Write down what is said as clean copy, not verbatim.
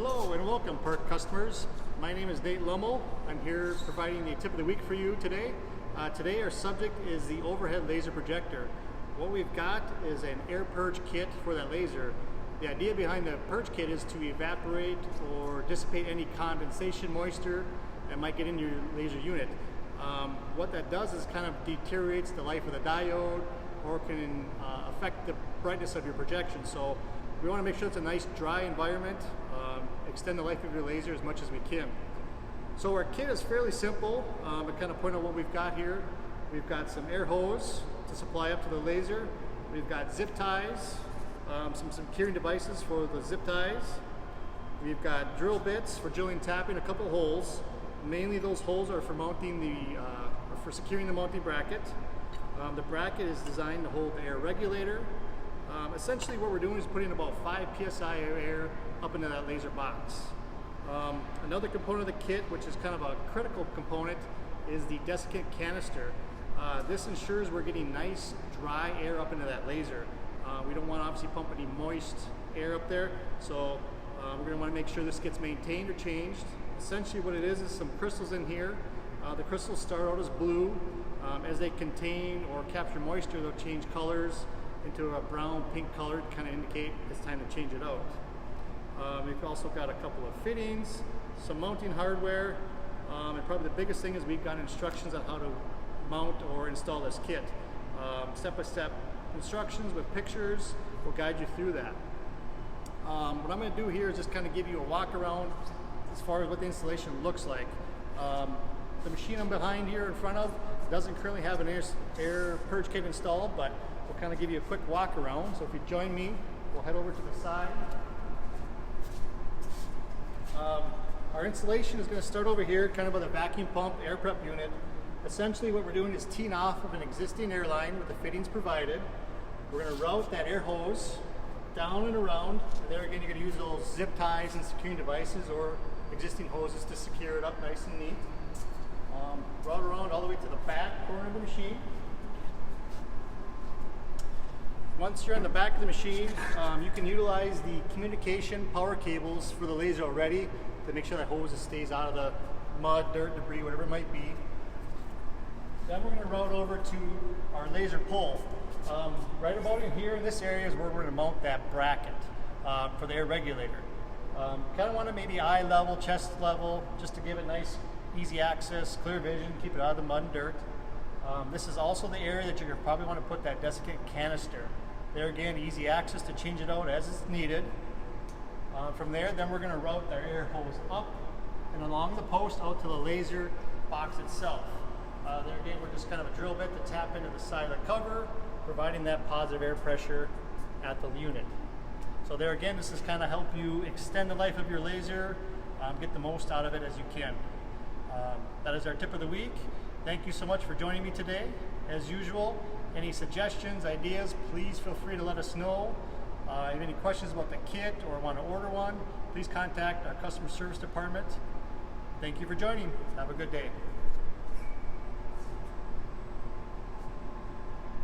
Hello and welcome, Perk customers. My name is Nate Lummel. I'm here providing the tip of the week for you today. Today our subject is the overhead laser projector. What we've got is an air purge kit for that laser. The idea behind the purge kit is to evaporate or dissipate any condensation moisture that might get into your laser unit. What that does is kind of deteriorates the life of the diode or can affect the brightness of your projection. So we want to make sure it's a nice dry environment, extend the life of your laser as much as we can. So our kit is fairly simple. I kind of point out what we've got here. We've got some air hose to supply up to the laser. We've got zip ties, some securing devices for the zip ties. We've got drill bits for drilling and tapping a couple holes. Mainly those holes are for mounting for securing the mounting bracket. The bracket is designed to hold the air regulator. Essentially what we're doing is putting about 5 psi of air up into that laser box. Another component of the kit, which is kind of a critical component, is the desiccant canister. This ensures we're getting nice dry air up into that laser. We don't want to obviously pump any moist air up there, so we're going to want to make sure this gets maintained or changed. Essentially what it is some crystals in here. The crystals start out as blue. As they contain or capture moisture, they'll change colors into a brown pink color to kind of indicate it's time to change it out. We've also got a couple of fittings, some mounting hardware, and probably the biggest thing is we've got instructions on how to mount or install this kit. Step-by-step instructions with pictures will guide you through that. What I'm going to do here is just kind of give you a walk around as far as what the installation looks like. The machine I'm behind here in front of doesn't currently have an air purge kit installed, but we'll kind of give you a quick walk around. So if you join me, we'll head over to the side. Our installation is going to start over here, kind of with a vacuum pump air prep unit. Essentially what we're doing is teeing off of an existing air line with the fittings provided. We're going to route that air hose down and around. And there again, you're going to use those zip ties and securing devices or existing hoses to secure it up nice and neat. Route around all the way to the back corner of the machine. Once you're on the back of the machine, you can utilize the communication power cables for the laser already to make sure that hose stays out of the mud, dirt, debris, whatever it might be. Then we're going to route over to our laser pole. Right about in here in this area is where we're going to mount that bracket for the air regulator. Kind of want it maybe eye level, chest level, just to give it nice, easy access, clear vision, keep it out of the mud and dirt. This is also the area that you're going to probably want to put that desiccant canister. There again, easy access to change it out as it's needed. From there, then we're going to route our air hose up and along the post out to the laser box itself. There again, we're just kind of a drill bit to tap into the side of the cover, providing that positive air pressure at the unit. So there again, this is kind of help you extend the life of your laser, get the most out of it as you can. That is our tip of the week. Thank you so much for joining me today. As usual, any suggestions, ideas, please feel free to let us know. If you have any questions about the kit or want to order one, please contact our customer service department. Thank you for joining. Have a good day.